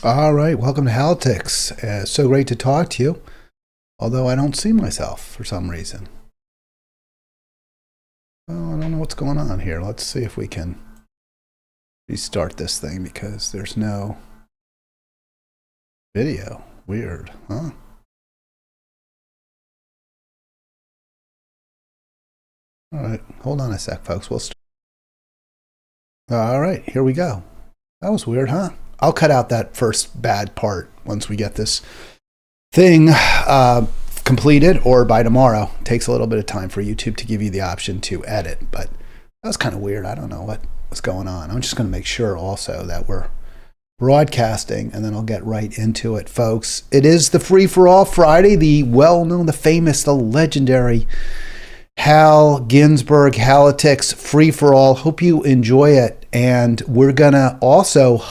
All right, welcome to Halitics. So great to talk to you, although I don't see myself for some reason. Well, I don't know what's going on here. Let's see if we can restart this thing because there's no video. Weird, huh? All right, hold on a sec, folks. We'll start. All right, here we go. That was weird, huh? I'll cut out that first bad part once we get this thing completed, or by tomorrow. It takes a little bit of time for YouTube to give you the option to edit, but that was kind of weird. I don't know what was going on. I'm just going to make sure also that we're broadcasting, and then I'll get right into it, folks. It is the Free for All Friday, the well-known, the famous, the legendary Hal Ginsberg Halitics Free for All. Hope you enjoy it, and we're gonna also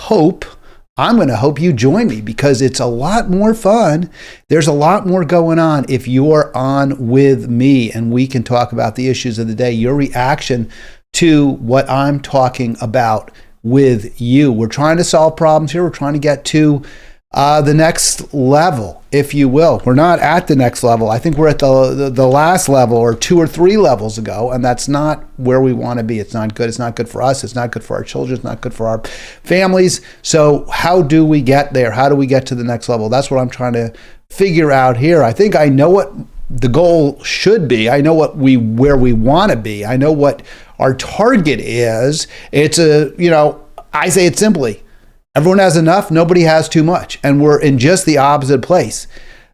I'm gonna hope you join me because it's a lot more fun. There's a lot more going on if you're on with me, and we can talk about the issues of the day, your reaction to what I'm talking about with you. We're trying to solve problems here. We're trying to get to the next level, if you will. We're not at the next level. I think we're at the last level, or 2 or 3 levels ago, and that's not where we want to be. It's not good. It's not good for us. It's not good for our children. It's not good for our families. So how do we get there? How do we get to the next level? That's what I'm trying to figure out here. I think I know what the goal should be. I know where we want to be. I know what our target is. It's I say it simply. Everyone has enough, nobody has too much, and we're in just the opposite place.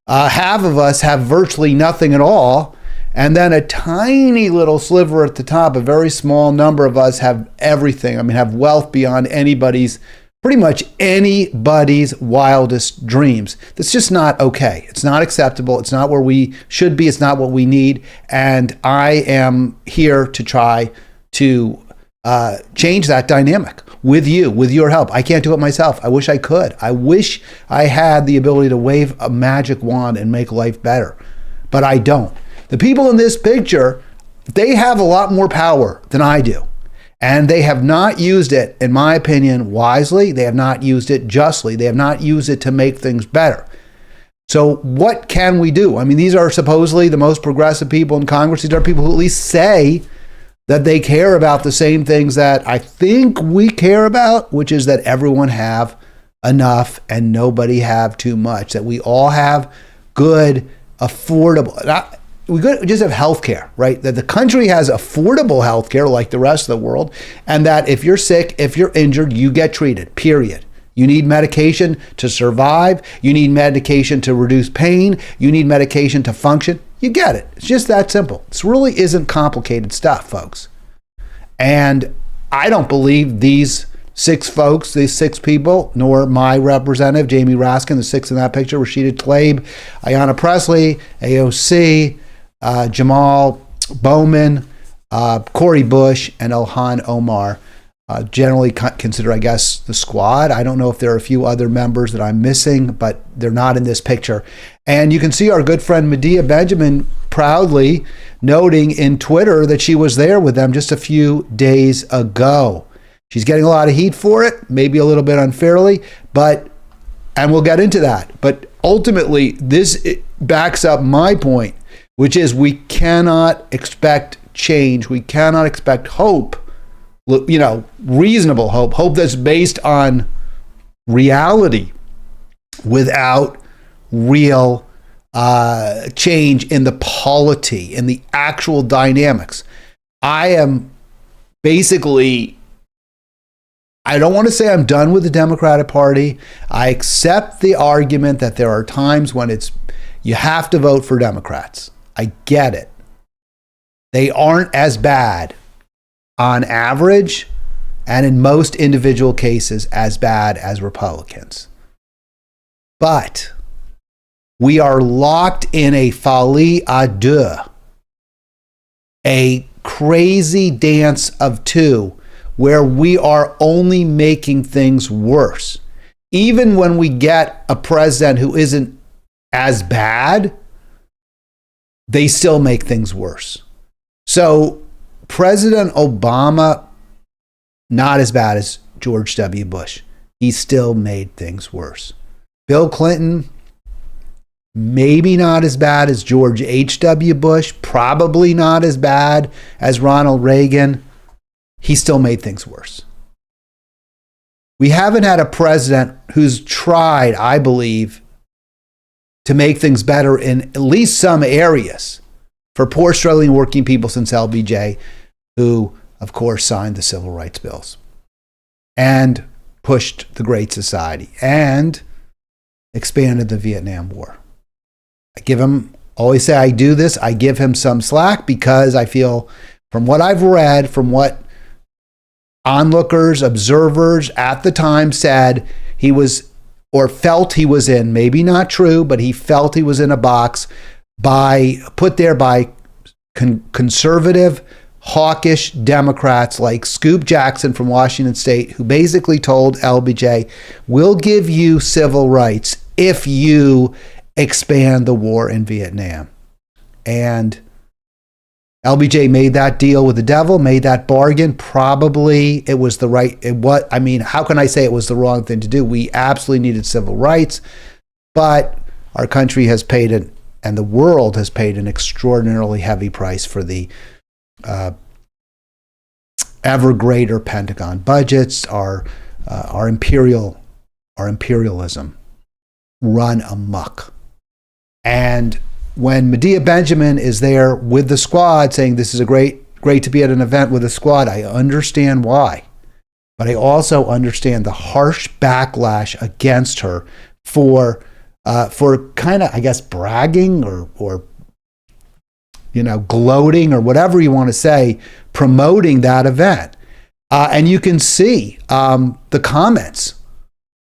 Half of us have virtually nothing at all, and then a tiny little sliver at the top, a very small number of us have everything. I mean, have wealth beyond pretty much anybody's wildest dreams. That's just not okay. It's not acceptable. It's not where we should be. It's not what we need, and I am here to try to change that dynamic with you, with your help. I can't do it myself. I wish I could. I wish I had the ability to wave a magic wand and make life better, but I don't. The people in this picture, they have a lot more power than I do, and they have not used it, in my opinion, wisely. They have not used it justly. They have not used it to make things better. So what can we do? I mean, these are supposedly the most progressive people in Congress. These are people who at least say that they care about the same things that I think we care about, which is that everyone have enough and nobody have too much, that we all have good, affordable, we just have health care, right? That the country has affordable health care like the rest of the world, and that if you're sick, if you're injured, you get treated, period. You need medication to survive. You need medication to reduce pain. You need medication to function. You get it. It's just that simple. This really isn't complicated stuff, folks. And I don't believe these 6 folks, these 6 people, nor my representative, Jamie Raskin, the 6 in that picture, Rashida Tlaib, Ayanna Pressley, AOC, Jamal Bowman, Cori Bush, and Ilhan Omar, generally consider, I guess, the squad. I don't know if there are a few other members that I'm missing, but they're not in this picture. And you can see our good friend Medea Benjamin proudly noting in Twitter that she was there with them just a few days ago. She's getting a lot of heat for it, maybe a little bit unfairly, and we'll get into that. But ultimately, this backs up my point, which is we cannot expect change. We cannot expect hope, reasonable hope that's based on reality, without real change in the polity, in the actual dynamics. I am basically, I don't want to say I'm done with the Democratic Party. I accept the argument that there are times when you have to vote for Democrats. I get it. They aren't as bad on average, and in most individual cases, as bad as Republicans. But we are locked in a folie à deux, a crazy dance of two, where we are only making things worse. Even when we get a president who isn't as bad, they still make things worse. So President Obama, not as bad as George W. Bush. he still made things worse. Bill Clinton, maybe not as bad as George H.W. Bush, probably not as bad as Ronald Reagan. He still made things worse. We haven't had a president who's tried, I believe, to make things better in at least some areas for poor, struggling working people since LBJ, who, of course, signed the civil rights bills and pushed the Great Society and expanded the Vietnam War. I give him, always say I do this, I give him some slack because I feel, from what I've read, from what onlookers, observers at the time said, he was, or felt he was in, maybe not true, but he felt he was in a box put there by conservative, hawkish Democrats like Scoop Jackson from Washington State, who basically told LBJ, we'll give you civil rights if you expand the war in Vietnam. And LBJ made that deal with the devil, made that bargain. Probably it was the right, how can I say it was the wrong thing to do? We absolutely needed civil rights, but our country has paid it, and the world has paid an extraordinarily heavy price for the ever greater Pentagon budgets, our imperialism run amok. And when Medea Benjamin is there with the squad saying this is great to be at an event with a squad, I understand why. But I also understand the harsh backlash against her for kind of, I guess, bragging or gloating or whatever you want to say, promoting that event. And you can see the comments.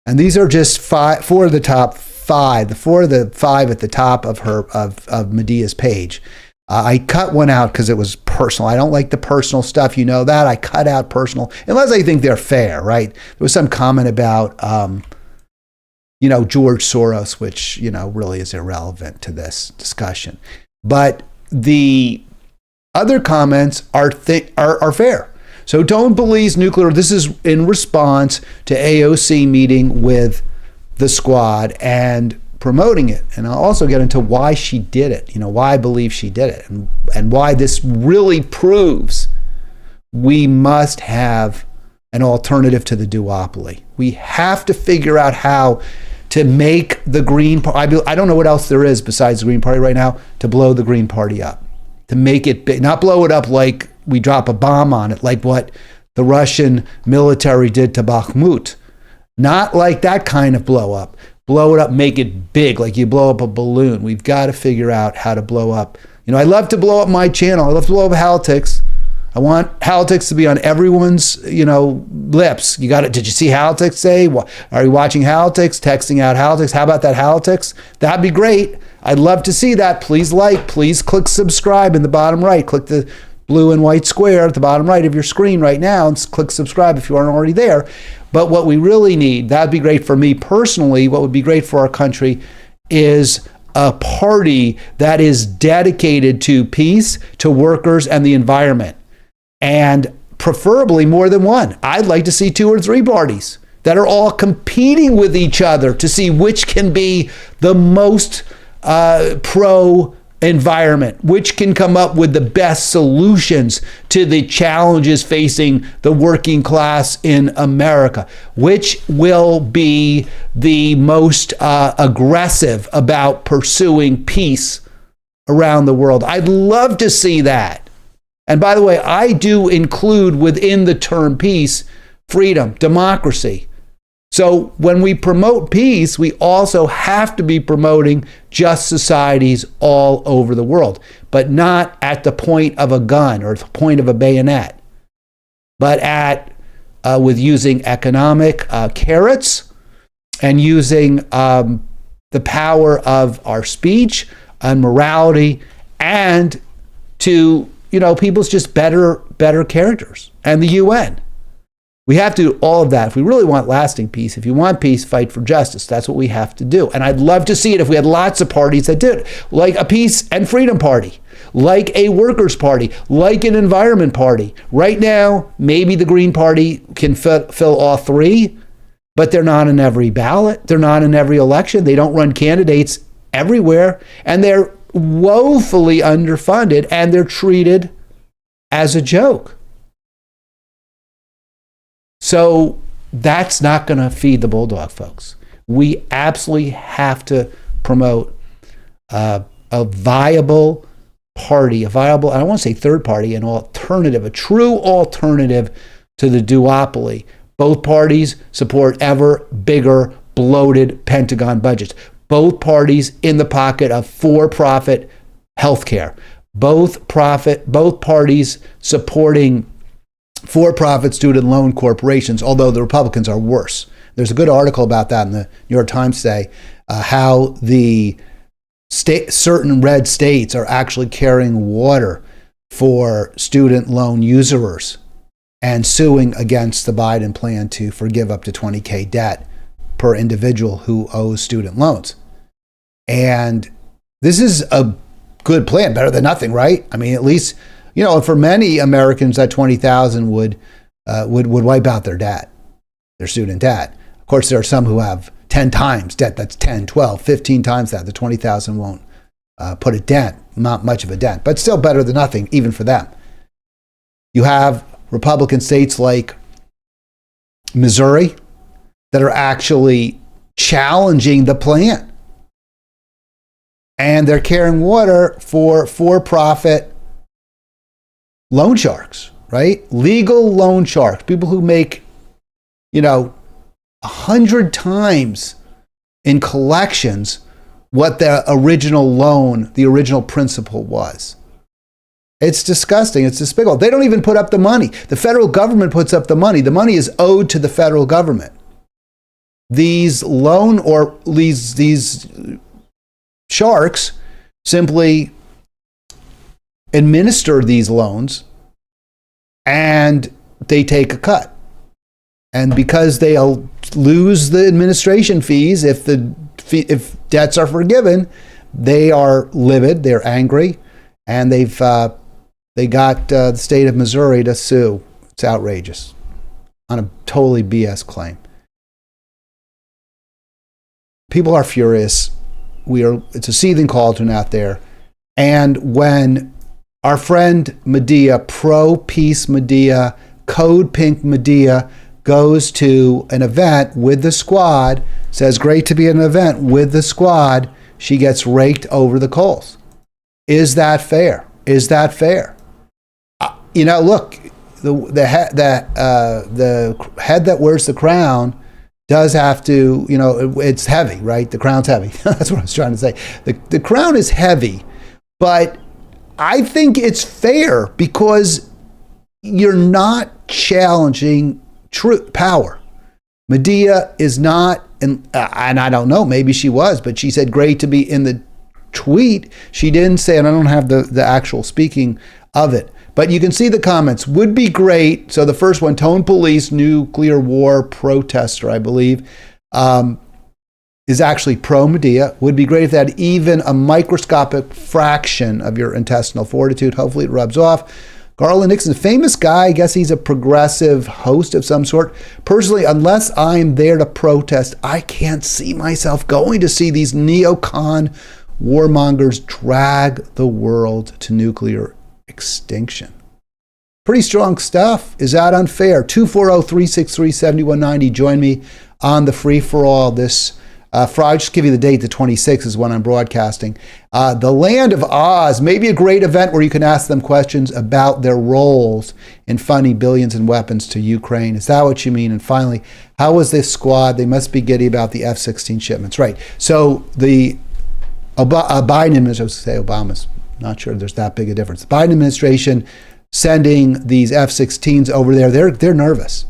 And these are just four of the top five, the four of the five at the top of of Medea's page. I cut one out because it was personal. I don't like the personal stuff. You know that. I cut out personal, unless I think they're fair, right? There was some comment about, George Soros, which, really is irrelevant to this discussion. But the other comments are fair. So don't believe nuclear. This is in response to AOC meeting with the squad and promoting it. And I'll also get into why she did it, why I believe she did it, and why this really proves we must have an alternative to the duopoly. We have to figure out how to make the Green Party, I don't know what else there is besides the Green Party right now, to blow the Green Party up, to make it big, not blow it up like we drop a bomb on it, like what the Russian military did to Bakhmut. Not like that kind of blow up. Blow it up, make it big, like you blow up a balloon. We've got to figure out how to blow up. I love to blow up my channel. I love to blow up Halitics. I want Halitics to be on everyone's, lips. Did you see Halitics say? Are you watching Halitics, texting out Halitics? How about that Halitics? That'd be great. I'd love to see that. Please please click subscribe in the bottom right. Click the blue and white square at the bottom right of your screen right now and click subscribe if you aren't already there. But what we really need, that'd be great for me personally, what would be great for our country is a party that is dedicated to peace, to workers, and the environment. And preferably more than one. I'd like to see 2 or 3 parties that are all competing with each other to see which can be the most pro-environment, which can come up with the best solutions to the challenges facing the working class in America, which will be the most aggressive about pursuing peace around the world. I'd love to see that. And by the way, I do include within the term peace, freedom, democracy. So when we promote peace, we also have to be promoting just societies all over the world, but not at the point of a gun or the point of a bayonet, but with using economic carrots and using the power of our speech and morality, and to people's just better characters, and the UN. We have to do all of that. If we really want lasting peace, if you want peace, fight for justice. That's what we have to do. And I'd love to see it if we had lots of parties that did it, like a peace and freedom party, like a workers' party, like an environment party. Right now, maybe the Green Party can fill all 3, but they're not in every ballot. They're not in every election. They don't run candidates everywhere, and they're woefully underfunded, and they're treated as a joke. So that's not going to feed the bulldog, folks. We absolutely have to promote a viable party, I don't want to say third party, an alternative, a true alternative to the duopoly. Both parties support ever bigger, bloated Pentagon budgets. Both parties in the pocket of for-profit healthcare. Both parties supporting for-profit student loan corporations, although the Republicans are worse. There's a good article about that in the New York Times today, how the certain red states are actually carrying water for student loan usurers and suing against the Biden plan to forgive up to $20,000 debt per individual who owes student loans. And this is a good plan, better than nothing, right? I mean, at least, for many Americans, that $20,000 would wipe out their debt, their student debt. Of course, there are some who have 10 times debt. That's 10, 12, 15 times that. The $20,000 won't put a dent, not much of a dent, but still better than nothing, even for them. You have Republican states like Missouri that are actually challenging the plan. And they're carrying water for-profit loan sharks, right? Legal loan sharks, people who make, 100 times in collections what the original loan, the original principal was. It's disgusting. It's despicable. They don't even put up the money. The federal government puts up the money. The money is owed to the federal government. These sharks simply administer these loans and they take a cut. And because they'll lose the administration fees if debts are forgiven, they are livid, they're angry, and they got the state of Missouri to sue. It's outrageous on a totally BS claim. People are furious. It's a seething cauldron out there. And when our friend Medea, pro-peace Medea, Code Pink Medea, goes to an event with the squad, says great to be at an event with the squad, she gets raked over the coals. Is that fair? Is that fair? Look, the head that wears the crown does have to, it's heavy, right? The crown's heavy. That's what I was trying to say. The crown is heavy, but I think it's fair because you're not challenging power. Medea is not, and I don't know, maybe she was, but she said great to be in the tweet. She didn't say, and I don't have the actual speaking of it, but you can see the comments. Would be great. So the first one, Tone Police, nuclear war protester, I believe, is actually pro-Medea. Would be great if that even a microscopic fraction of your intestinal fortitude. Hopefully it rubs off. Garland Nixon, famous guy. I guess he's a progressive host of some sort. Personally, unless I'm there to protest, I can't see myself going to see these neocon warmongers drag the world to nuclear extinction. Pretty strong stuff. Is that unfair? 240-363-7190. Join me on the free-for-all this Friday. Just give you the date. The 26th is when I'm broadcasting. The Land of Oz, maybe a great event where you can ask them questions about their roles in funding billions in weapons to Ukraine. Is that what you mean? And finally, how was this squad? They must be giddy about the F-16 shipments. Right. So the Biden administration, I was going to say Obama's, not sure there's that big a difference. The Biden administration sending these F-16s over there, they're nervous.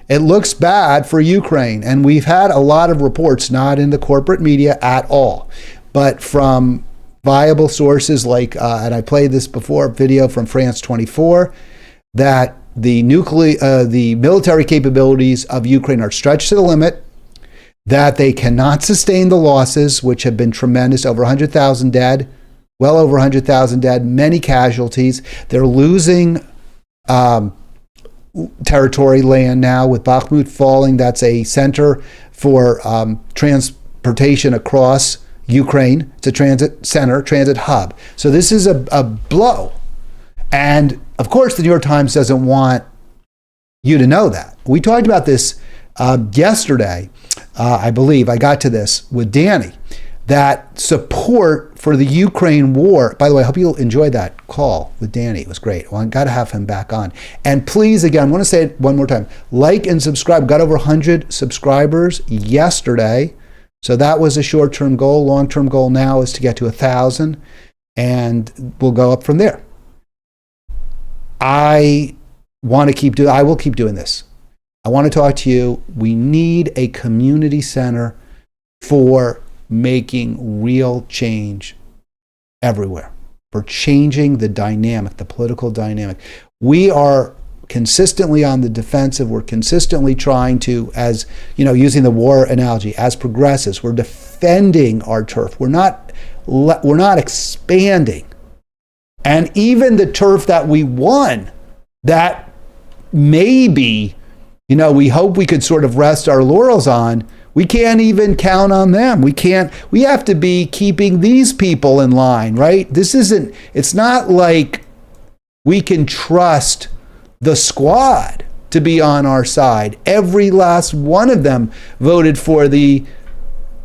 It looks bad for Ukraine, and we've had a lot of reports, not in the corporate media at all, but from viable sources like, and I played this before, video from France 24, that the military capabilities of Ukraine are stretched to the limit, that they cannot sustain the losses, which have been tremendous, over 100,000 dead, well over 100,000 dead, many casualties. They're losing territory land now with Bakhmut falling. That's a center for transportation across Ukraine. It's a transit center, transit hub. So this is a blow. And of course, the New York Times doesn't want you to know that. We talked about this yesterday, I believe. I got to this with Danny, that support for the Ukraine war. By the way, I hope you'll enjoy that call with Danny. It was great. Well, I got to have him back on. And please, again, I want to say it one more time. Like and subscribe. Got over 100 subscribers yesterday. So that was a short-term goal. Long-term goal now is to get to 1,000, and we'll go up from there. I will keep doing this. I want to talk to you. We need a community center for making real change everywhere, for changing the dynamic, the political dynamic. We are consistently on the defensive. We're consistently trying to, as you know, using the war analogy, as progressives, we're defending our turf. We're not expanding. And even the turf that we won, that maybe, we hope we could sort of rest our laurels on, we can't even count on them. We have to be keeping these people in line, right? It's not like we can trust the squad to be on our side. Every last one of them voted for the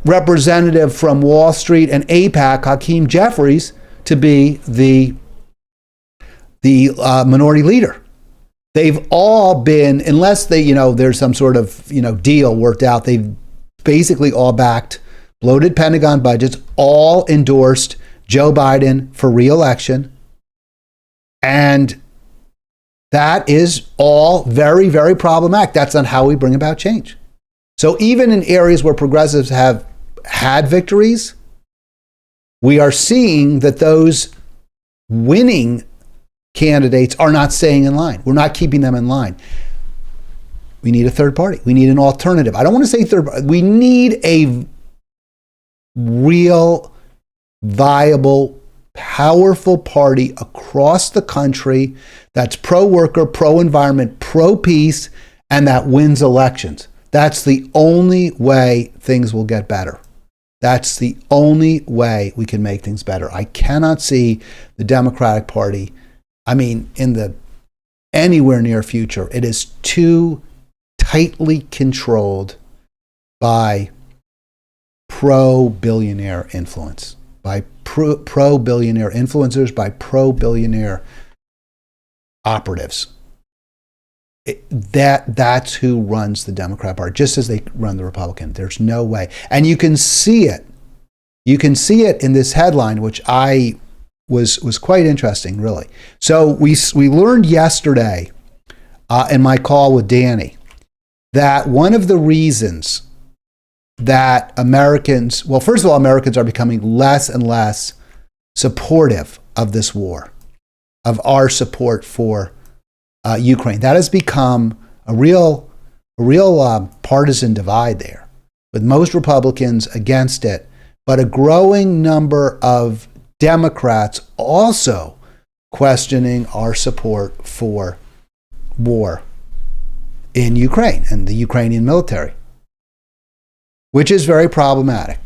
representative from Wall Street and AIPAC, Hakeem Jeffries, to be the minority leader. They've all been, unless there's some sort of, deal worked out, they've basically all backed bloated Pentagon budgets, all endorsed Joe Biden for re-election. And that is all very, very problematic. That's not how we bring about change. So even in areas where progressives have had victories, we are seeing that those winning candidates are not staying in line. We're not keeping them in line. We need a third party. We need an alternative. I don't want to say third party. We need a real, viable, powerful party across the country that's pro-worker, pro-environment, pro-peace, and that wins elections. That's the only way things will get better. That's the only way we can make things better. I cannot see the Democratic Party, in the anywhere near future. It is too tightly controlled by pro-billionaire influence, by pro-billionaire influencers, by pro-billionaire operatives. That's who runs the Democrat Party, just as they run the Republican. There's no way. And you can see it. You can see it in this headline, which was quite interesting, really. So we learned yesterday in my call with Danny that one of the reasons that Americans are becoming less and less supportive of this war, of our support for Ukraine. That has become a real partisan divide there, with most Republicans against it, but a growing number of Democrats also questioning our support for war in Ukraine and the Ukrainian military, which is very problematic.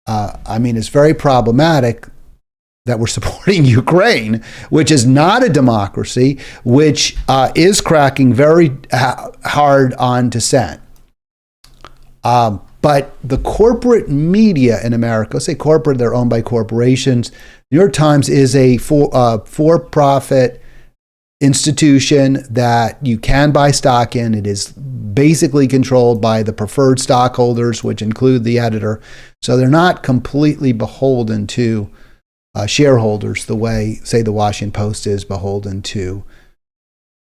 It's very problematic that we're supporting Ukraine, which is not a democracy, which is cracking very hard on dissent. But the corporate media in America, say corporate, they're owned by corporations. New York Times is a for-profit institution that you can buy stock in. It is basically controlled by the preferred stockholders, which include the editor. So they're not completely beholden to shareholders the way, say, the Washington Post is beholden to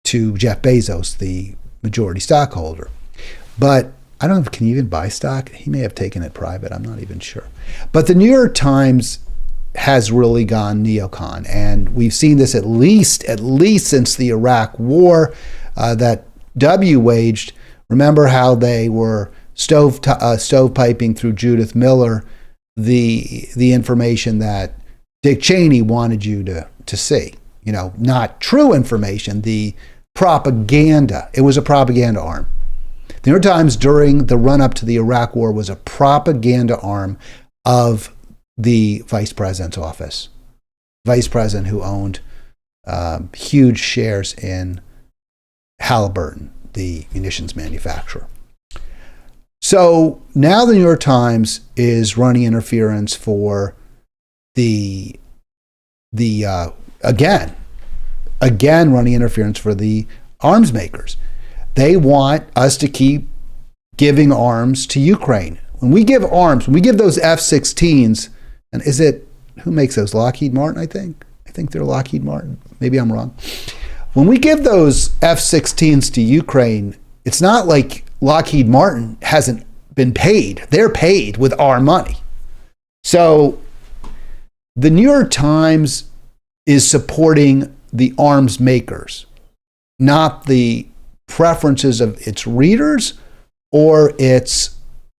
Jeff Bezos, the majority stockholder. But I don't know if can you even buy stock. He may have taken it private. I'm not even sure. But the New York Times has really gone neocon, and we've seen this at least since the Iraq War that W waged. Remember how they were stovepiping through Judith Miller the information that Dick Cheney wanted you to see. Not true information, the propaganda. It was a propaganda arm. The New York Times during the run-up to the Iraq War was a propaganda arm of the vice president's office. Vice president who owned huge shares in Halliburton, the munitions manufacturer. So now the New York Times is running interference for again running interference for the arms makers. They want us to keep giving arms to Ukraine. When we give arms, when we give those F-16s, and who makes those? Lockheed Martin, I think. I think they're Lockheed Martin. Maybe I'm wrong. When we give those F-16s to Ukraine, it's not like Lockheed Martin hasn't been paid. They're paid with our money. So the New York Times is supporting the arms makers, not the preferences of its readers or its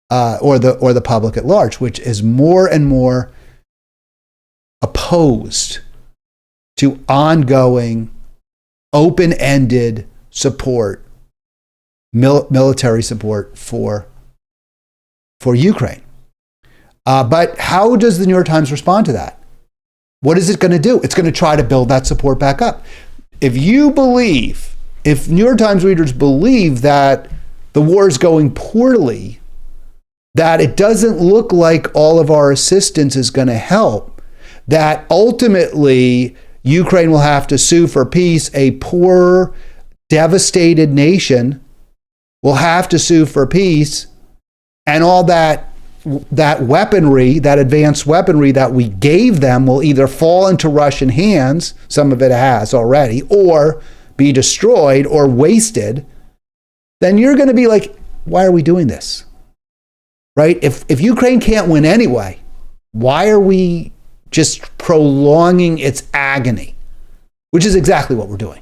or the public at large, which is more and more opposed to ongoing, open-ended support, military support for Ukraine. But how does the New York Times respond to that? What is it going to do? It's going to try to build that support back up. If New York Times readers believe that the war is going poorly, that it doesn't look like all of our assistance is going to help, that ultimately Ukraine will have to sue for peace, a poor, devastated nation will have to sue for peace, and all that weaponry, that advanced weaponry that we gave them will either fall into Russian hands, some of it has already, or be destroyed or wasted, then you're going to be like, why are we doing this? Right? If Ukraine can't win anyway, why are we just prolonging its agony? Which is exactly what we're doing.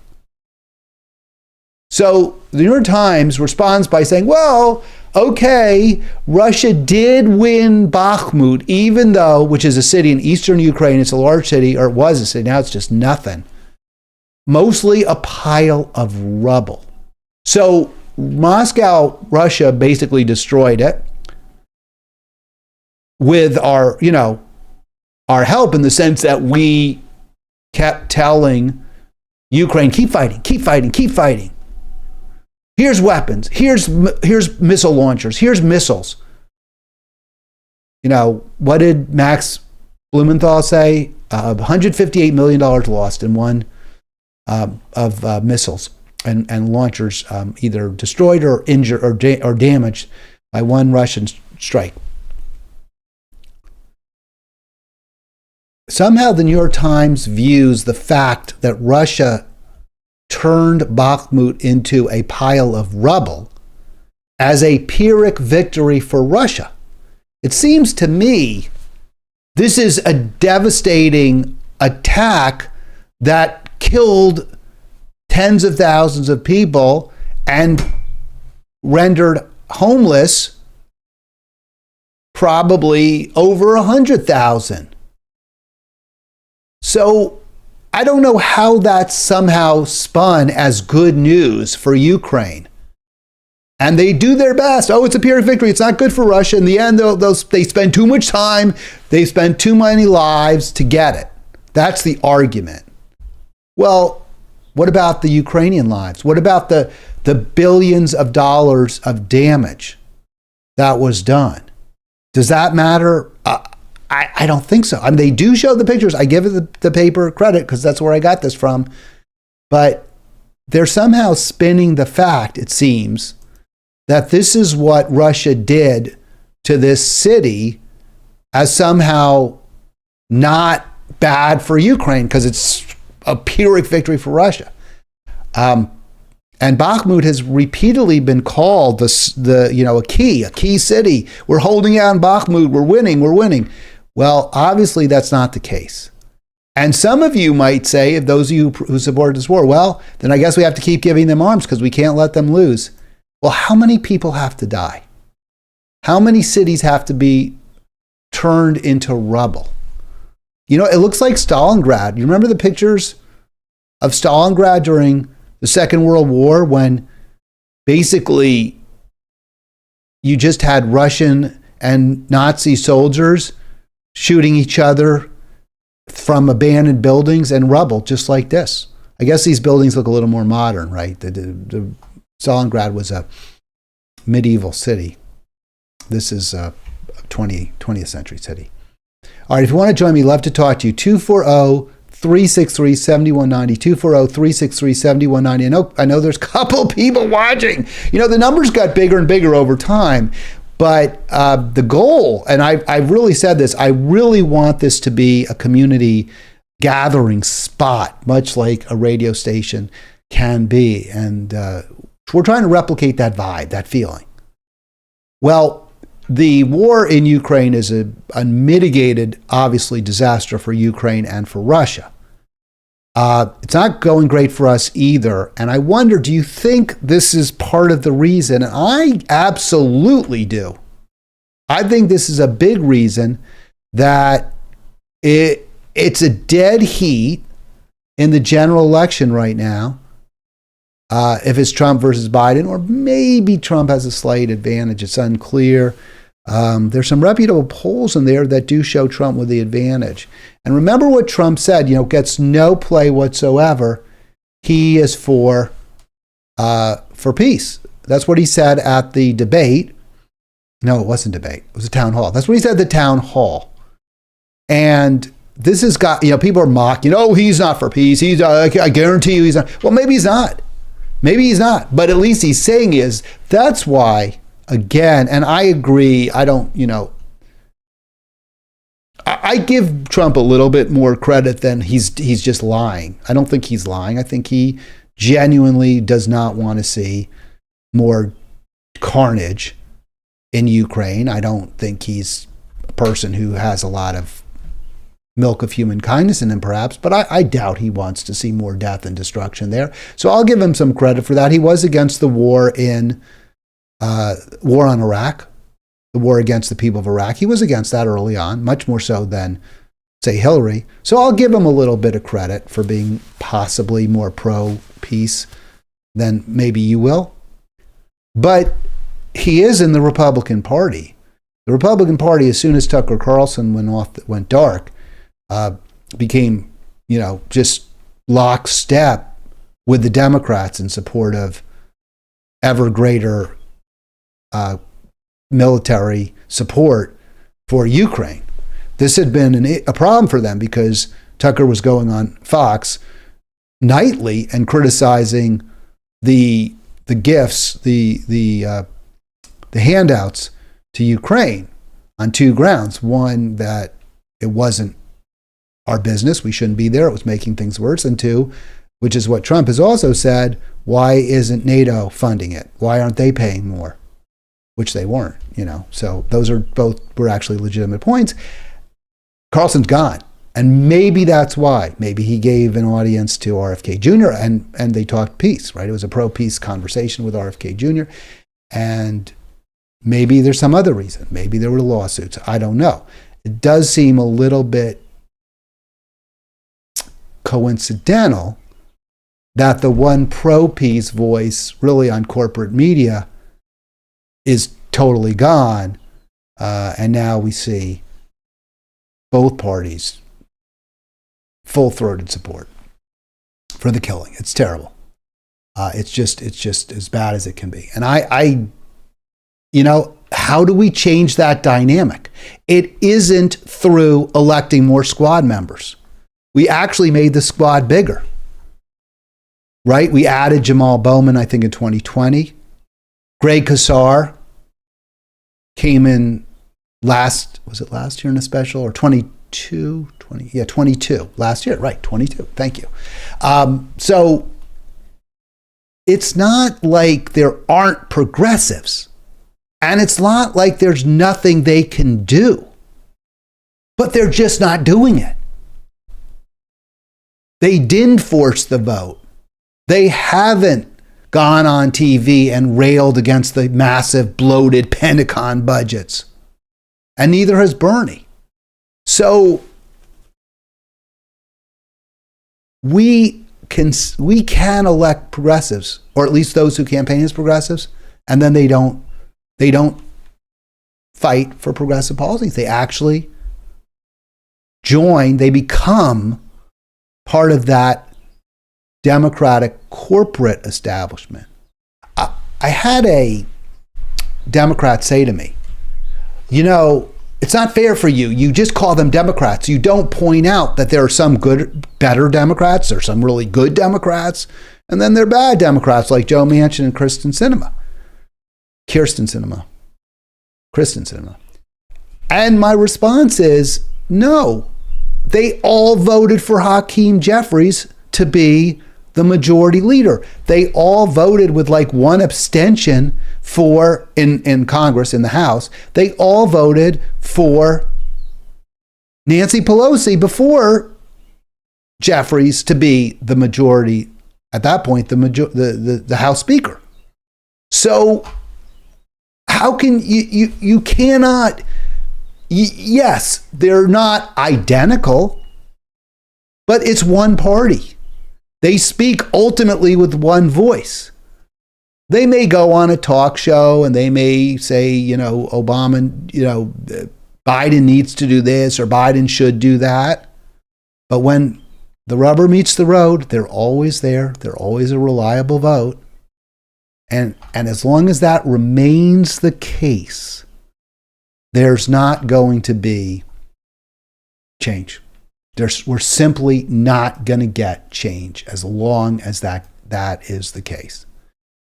So the New York Times responds by saying, well, okay, Russia did win Bakhmut, even though, which is a city in eastern Ukraine, it's a large city, or it was a city, now it's just nothing. Mostly a pile of rubble. So Moscow, Russia basically destroyed it with our help, in the sense that we kept telling Ukraine, keep fighting, keep fighting, keep fighting. Here's weapons. Here's missile launchers. Here's missiles. What did Max Blumenthal say? $158 million lost in one of missiles and launchers, either destroyed or injured or damaged by one Russian strike. Somehow the New York Times views the fact that Russia turned Bakhmut into a pile of rubble as a Pyrrhic victory for Russia. It seems to me this is a devastating attack that killed tens of thousands of people and rendered homeless probably over 100,000. So I don't know how that somehow spun as good news for Ukraine. And they do their best. Oh, it's a Pyrrhic victory. It's not good for Russia. In the end, they spend too much time. They spend too many lives to get it. That's the argument. Well, what about the Ukrainian lives? What about the billions of dollars of damage that was done? Does that matter? I don't think so. I mean, they do show the pictures. I give the paper credit because that's where I got this from. But they're somehow spinning the fact, it seems, that this is what Russia did to this city as somehow not bad for Ukraine because it's a Pyrrhic victory for Russia. And Bakhmut has repeatedly been called a key city. We're holding out in Bakhmut. We're winning. Well, obviously that's not the case. And some of you might say, if those of you who support this war, well, then I guess we have to keep giving them arms because we can't let them lose. Well, how many people have to die? How many cities have to be turned into rubble? It looks like Stalingrad. You remember the pictures of Stalingrad during The Second World War, when basically you just had Russian and Nazi soldiers shooting each other from abandoned buildings and rubble, just like this. I guess these buildings look a little more modern, right? The Stalingrad was a medieval city. This is a 20th century city. All right, if you want to join me, love to talk to you. 240-363-7190, 240-363-7190. I know there's a couple people watching. The numbers got bigger and bigger over time, but the goal, and I've really said this, I really want this to be a community gathering spot, much like a radio station can be. And we're trying to replicate that vibe, that feeling. Well, the war in Ukraine is a unmitigated, obviously, disaster for Ukraine and for Russia. It's not going great for us either. And I wonder, do you think this is part of the reason? And I absolutely do. I think this is a big reason that it's a dead heat in the general election right now. If it's Trump versus Biden, or maybe Trump has a slight advantage, it's unclear. There's some reputable polls in there that do show Trump with the advantage. And remember what Trump said, gets no play whatsoever. He is for peace. That's what he said at the debate. No, it wasn't debate. It was a town hall. That's what he said at the town hall. And this has got, people are mocking, he's not for peace. I guarantee you he's not. Well, maybe he's not. Maybe he's not. But at least he's saying that's why, again, and I agree, I give Trump a little bit more credit than he's just lying. I don't think he's lying. I think he genuinely does not want to see more carnage in Ukraine. I don't think he's a person who has a lot of milk of human kindness in him, perhaps, but I doubt he wants to see more death and destruction there. So I'll give him some credit for that. He was against the war on Iraq, the war against the people of Iraq. He was against that early on, much more so than, say, Hillary. So I'll give him a little bit of credit for being possibly more pro-peace than maybe you will. But he is in the Republican Party. The Republican Party, as soon as Tucker Carlson went dark, became, just lockstep with the Democrats in support of ever greater military support for Ukraine. This had been a problem for them because Tucker was going on Fox nightly and criticizing the gifts, the handouts to Ukraine on two grounds. One, that it wasn't our business, we shouldn't be there, it was making things worse. And two, which is what Trump has also said, why isn't NATO funding it? Why aren't they paying more? Which they weren't, So those were actually legitimate points. Carlson's gone. And maybe that's why. Maybe he gave an audience to RFK Jr. and they talked peace, right? It was a pro-peace conversation with RFK Jr. And maybe there's some other reason. Maybe there were lawsuits. I don't know. It does seem a little bit coincidental that the one pro-peace voice really on corporate media is totally gone. And now we see both parties full-throated support for the killing. It's terrible. It's just as bad as it can be. And how do we change that dynamic? It isn't through electing more squad members. We actually made the squad bigger, right? We added Jamal Bowman, I think, in 2020. Greg Kassar came in last year in a special, or 22, last year, right, 22, thank you. So it's not like there aren't progressives, and it's not like there's nothing they can do, but they're just not doing it. They didn't force the vote. They haven't gone on TV and railed against the massive bloated Pentagon budgets. And neither has Bernie. So we we can elect progressives, or at least those who campaign as progressives, and then they don't fight for progressive policies. They actually join, they become part of that Democratic corporate establishment. I had a Democrat say to me, you know, it's not fair for you. You just call them Democrats. You don't point out that there are some better Democrats, or some really good Democrats, and then there are bad Democrats like Joe Manchin and Kyrsten Sinema. And my response is, no, they all voted for Hakeem Jeffries to be the majority leader. They all voted with like one abstention for, in Congress, in the House, they all voted for Nancy Pelosi before Jeffries to be the majority, at that point, the House Speaker. So how can you cannot, yes, they're not identical, but it's one party. They speak ultimately with one voice. They may go on a talk show and they may say, you know, Obama, you know, Biden needs to do this or Biden should do that. But when the rubber meets the road, they're always there. They're always a reliable vote. And as long as that remains the case, there's not going to be change. We're simply not going to get change as long as that is the case.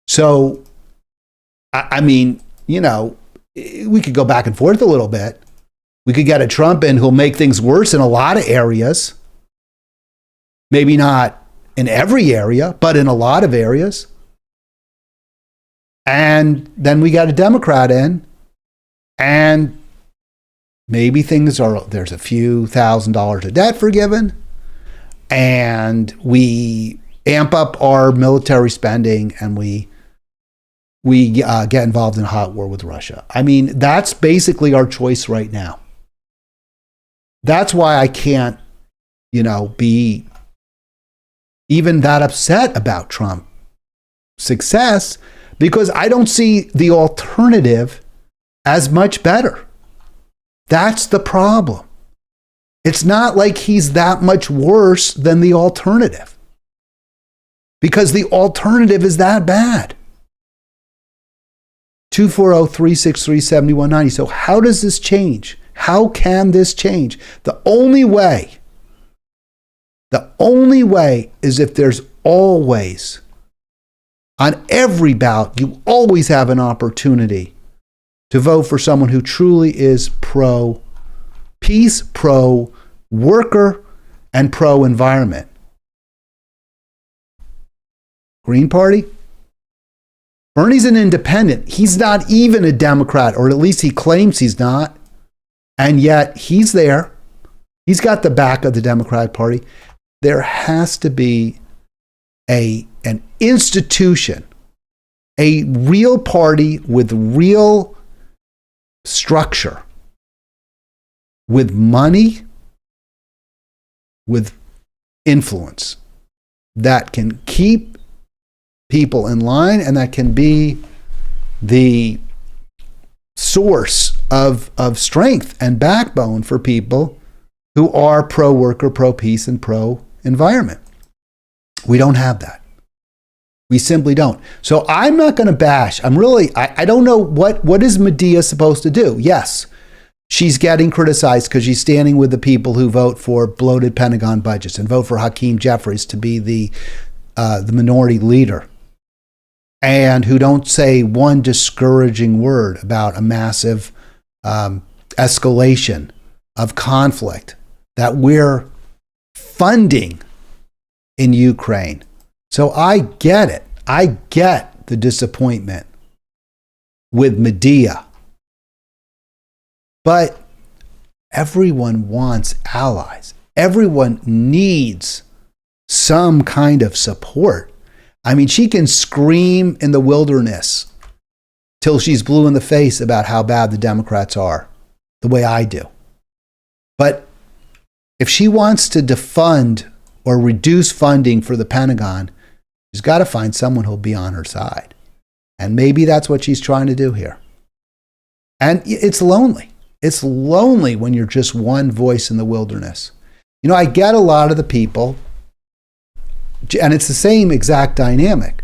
So, I mean, you know, we could go back and forth a little bit. We could get a Trump in who'll make things worse in a lot of areas. Maybe not in every area, but in a lot of areas. And then we got a Democrat in, and maybe there's a few $1,000s of debt forgiven, and we amp up our military spending, and we get involved in a hot war with Russia. I mean, that's basically our choice right now. That's why I can't, you know, be even that upset about Trump's success, because I don't see the alternative as much better. That's the problem. It's not like he's that much worse than the alternative, because the alternative is that bad. 240-363-7190. So how does this change? How can this change? The only way is if there's always, on every ballot, you always have an opportunity to vote for someone who truly is pro-peace, pro-worker, and pro-environment. Green Party? Bernie's an independent. He's not even a Democrat, or at least he claims he's not. And yet he's there. He's got the back of the Democratic Party. There has to be an institution, a real party with real structure, with money, with influence, that can keep people in line and that can be the source of strength and backbone for people who are pro-worker, pro-peace, and pro-environment. We don't have that. We simply don't. So I'm not going to bash. I don't know what is Medea supposed to do? Yes, she's getting criticized because she's standing with the people who vote for bloated Pentagon budgets and vote for Hakeem Jeffries to be the minority leader, and who don't say one discouraging word about a massive escalation of conflict that we're funding in Ukraine. So I get it. I get the disappointment with Medea. But everyone wants allies. Everyone needs some kind of support. I mean, she can scream in the wilderness till she's blue in the face about how bad the Democrats are, the way I do. But if she wants to defund or reduce funding for the Pentagon, she's got to find someone who'll be on her side. And maybe that's what she's trying to do here. And it's lonely. It's lonely when you're just one voice in the wilderness. You know, I get a lot of the people, and it's the same exact dynamic,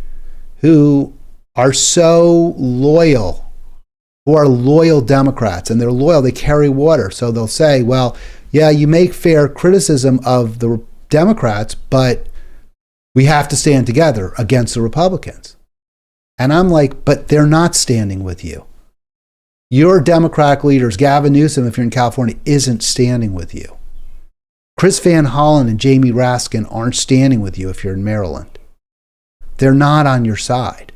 who are so loyal, who are loyal Democrats, and they're loyal, they carry water. So they'll say, well, yeah, you make fair criticism of the Democrats, but we have to stand together against the Republicans. And I'm like, but they're not standing with you. Your Democratic leaders, Gavin Newsom, if you're in California, isn't standing with you. Chris Van Hollen and Jamie Raskin aren't standing with you if you're in Maryland. They're not on your side.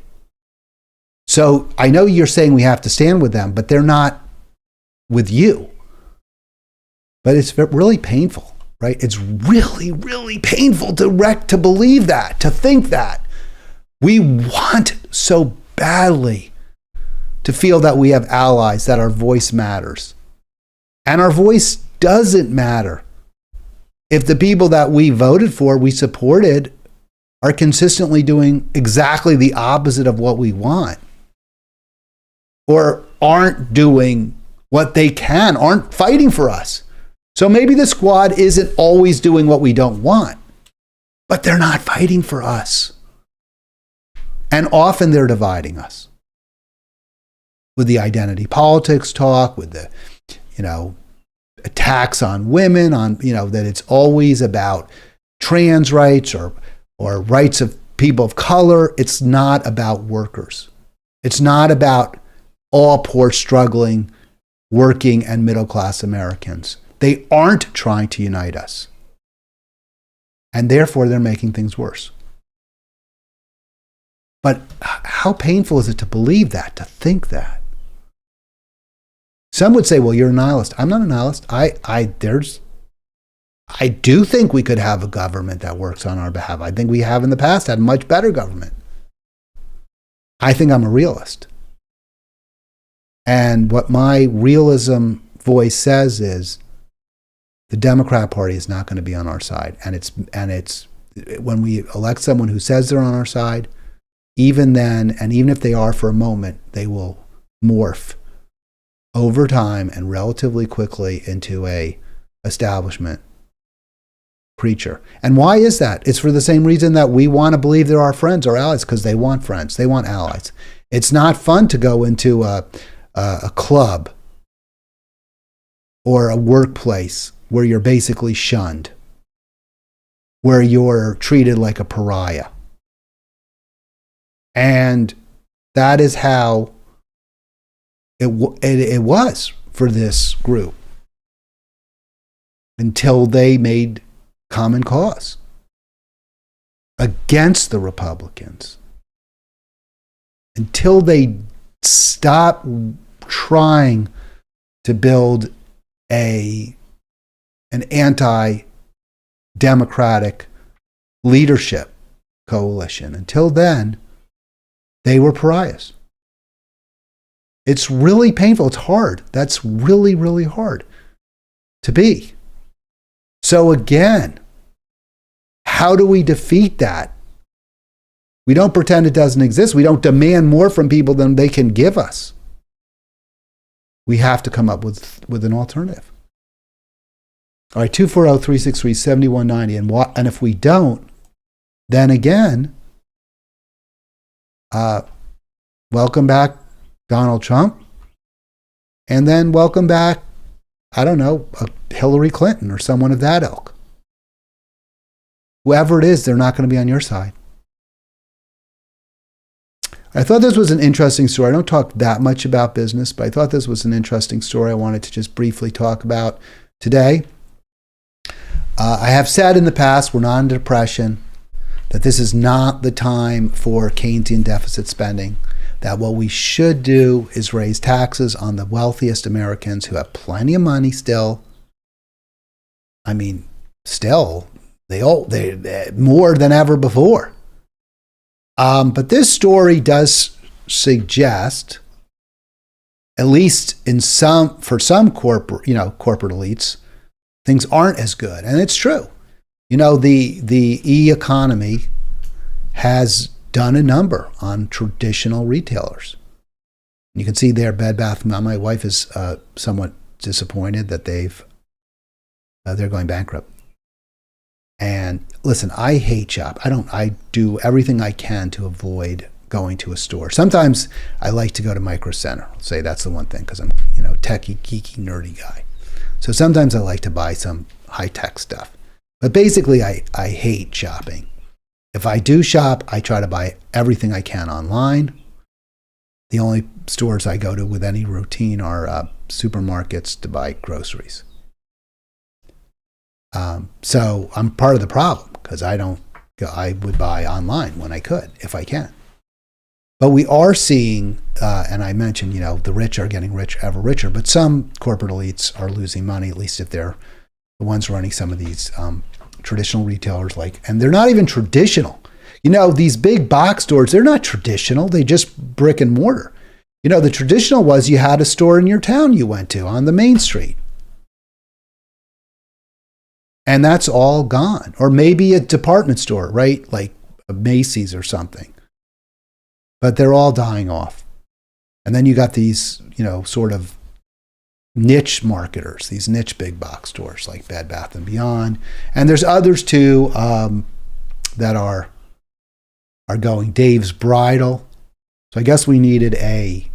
So I know you're saying we have to stand with them, but they're not with you. But it's really painful, right? It's really, really painful to believe that, to think that. We want so badly to feel that we have allies, that our voice matters. And our voice doesn't matter if the people that we voted for, we supported, are consistently doing exactly the opposite of what we want, or aren't doing what they can, aren't fighting for us. So maybe the squad isn't always doing what we don't want, but they're not fighting for us. And often they're dividing us with the identity politics talk, with the, attacks on women, on, that it's always about trans rights or rights of people of color. It's not about workers. It's not about all poor, struggling, working, and middle-class Americans. They aren't trying to unite us. And therefore, they're making things worse. But how painful is it to believe that, to think that? Some would say, well, you're a nihilist. I'm not a nihilist. I do think we could have a government that works on our behalf. I think we have in the past had much better government. I think I'm a realist. And what my realism voice says is the Democrat Party is not going to be on our side. And it's when we elect someone who says they're on our side, even then, and even if they are for a moment, they will morph over time and relatively quickly into a establishment creature. And why is that? It's for the same reason that we want to believe they're our friends or allies, because they want friends. They want allies. It's not fun to go into a club or a workplace where you're basically shunned, where you're treated like a pariah. And that is how it was for this group until they made common cause against the Republicans, until they stopped trying to build an anti-democratic leadership coalition. Until then, they were pariahs. It's really painful. It's hard. That's really, really hard to be. So again, how do we defeat that? We don't pretend it doesn't exist. We don't demand more from people than they can give us. We have to come up with an alternative. All right, 240-363-7190. And if we don't, then again, welcome back Donald Trump, and then welcome back, I don't know, Hillary Clinton or someone of that ilk. Whoever it is, they're not going to be on your side. I thought this was an interesting story. I don't talk that much about business, but I thought this was an interesting story I wanted to just briefly talk about today. I have said in the past, we're not in depression, that this is not the time for Keynesian deficit spending, that what we should do is raise taxes on the wealthiest Americans who have plenty of money still. I mean, still, they more than ever before. But this story does suggest, at least for some corporate elites, things aren't as good. And it's true. The e-economy has done a number on traditional retailers. You can see there, Bed Bath. My wife is somewhat disappointed that they're going bankrupt. And listen, I hate shop. I do everything I can to avoid going to a store. Sometimes I like to go to Micro Center. I'll say that's the one thing because I'm, techie, geeky, nerdy guy. So sometimes I like to buy some high-tech stuff. But basically, I hate shopping. If I do shop, I try to buy everything I can online. The only stores I go to with any routine are supermarkets to buy groceries. So I'm part of the problem because I would buy online when I could, if I can. But we are seeing, and I mentioned, the rich are getting ever richer, but some corporate elites are losing money, at least if they're the ones running some of these traditional retailers, and they're not even traditional. These big box stores, they're not traditional. They just brick and mortar. The traditional was you had a store in your town you went to on the main street. And that's all gone. Or maybe a department store, right? Like a Macy's or something. But they're all dying off. And then you got these, sort of niche marketers, these niche big box stores like Bed Bath & Beyond. And there's others too that are going. Dave's Bridal. So I guess we needed a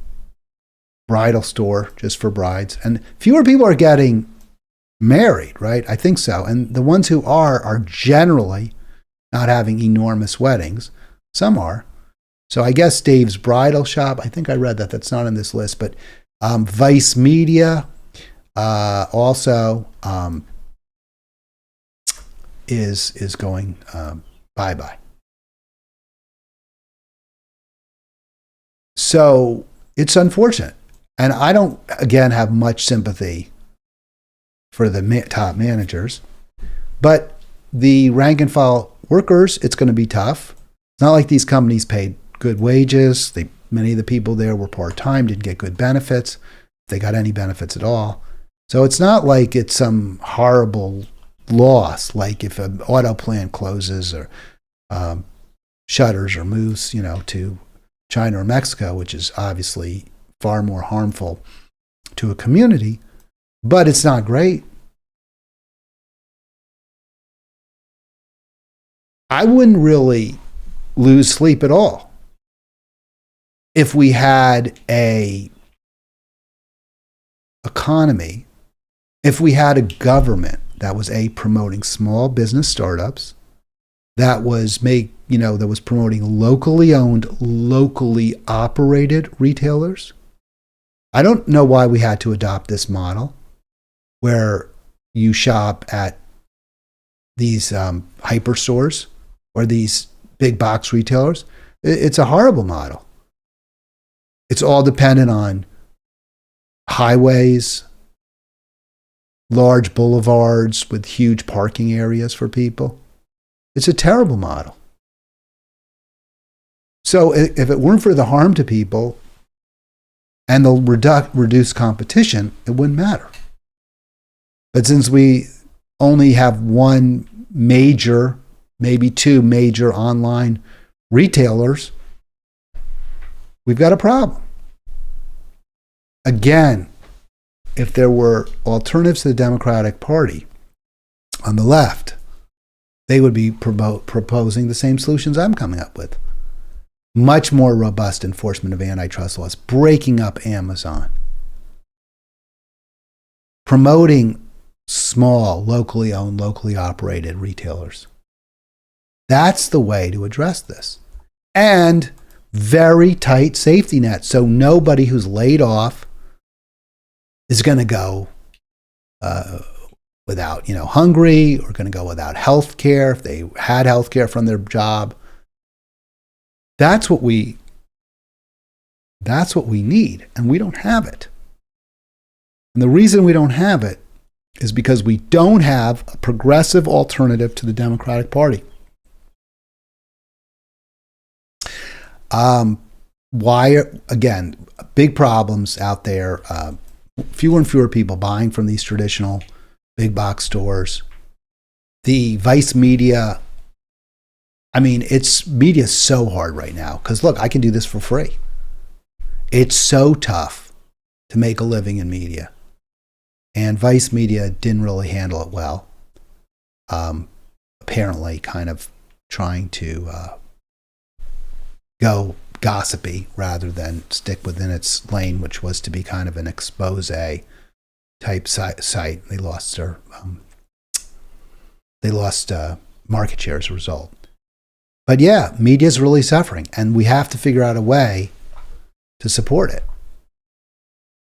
bridal store just for brides. And fewer people are getting married, right? I think so. And the ones who are generally not having enormous weddings. Some are. So I guess Dave's Bridal Shop, I think I read that. That's not on this list. But Vice Media also is going bye-bye. So it's unfortunate. And I don't, again, have much sympathy for the top managers. But the rank and file workers, it's going to be tough. It's not like these companies paid good wages. Many of the people there were part-time, didn't get good benefits. If they got any benefits at all. So it's not like it's some horrible loss, like if an auto plant closes or shutters or moves, to China or Mexico, which is obviously far more harmful to a community, but it's not great. I wouldn't really lose sleep at all if we had a economy, if we had a government that was promoting small business startups, that was that was promoting locally owned, locally operated retailers. I don't know why we had to adopt this model where you shop at these hyper stores or these big box retailers. It's a horrible model. It's all dependent on highways, large boulevards with huge parking areas for people. It's a terrible model. So if it weren't for the harm to people and the reduced competition, it wouldn't matter. But since we only have one major, maybe two major online retailers, we've got a problem. Again, if there were alternatives to the Democratic Party on the left, they would be proposing the same solutions I'm coming up with. Much more robust enforcement of antitrust laws, breaking up Amazon, promoting small, locally owned, locally operated retailers. That's the way to address this. And very tight safety net, so nobody who's laid off is going to go without, hungry, or going to go without health care if they had health care from their job. That's what we need, and we don't have it. And the reason we don't have it is because we don't have a progressive alternative to the Democratic Party. Why, again, big problems out there. Fewer and fewer people buying from these traditional big box stores. the Vice media, I mean, it's media so hard right now because look, I can do this for free. It's so tough to make a living in media. And Vice media didn't really handle it well. Apparently kind of trying to go gossipy rather than stick within its lane, which was to be kind of an expose type site. They lost market share as a result. But yeah, media is really suffering, and we have to figure out a way to support it.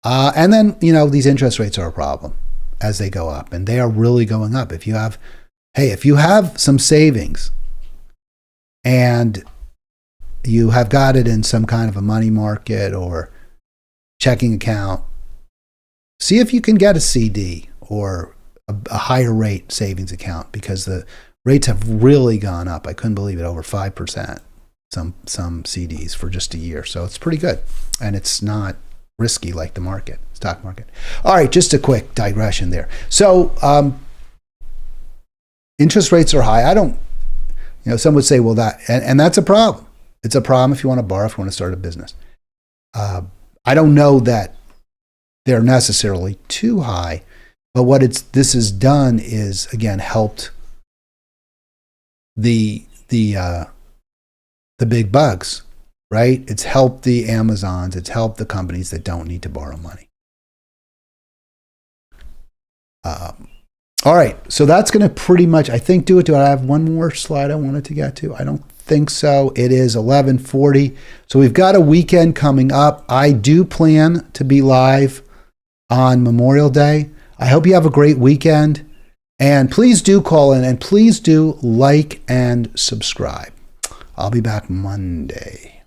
And then, these interest rates are a problem as they go up, and they are really going up. If you have some savings and you have got it in some kind of a money market or checking account, see if you can get a CD or a higher rate savings account, because the rates have really gone up. I couldn't believe it, over 5%, some CDs for just a year. So it's pretty good. And it's not risky like the stock market. All right, just a quick digression there. So interest rates are high. Some would say, well, and that's a problem. It's a problem if you want to borrow, if you want to start a business. I don't know that they're necessarily too high, but what this has done is, again, helped the big bugs, right? It's helped the Amazons. It's helped the companies that don't need to borrow money. All right, so that's going to pretty much, I think, do it. Do I have one more slide I wanted to get to? I don't think so. It is 11:40. So we've got a weekend coming up. I do plan to be live on Memorial Day. I hope you have a great weekend. And please do call in, and please do like and subscribe. I'll be back Monday.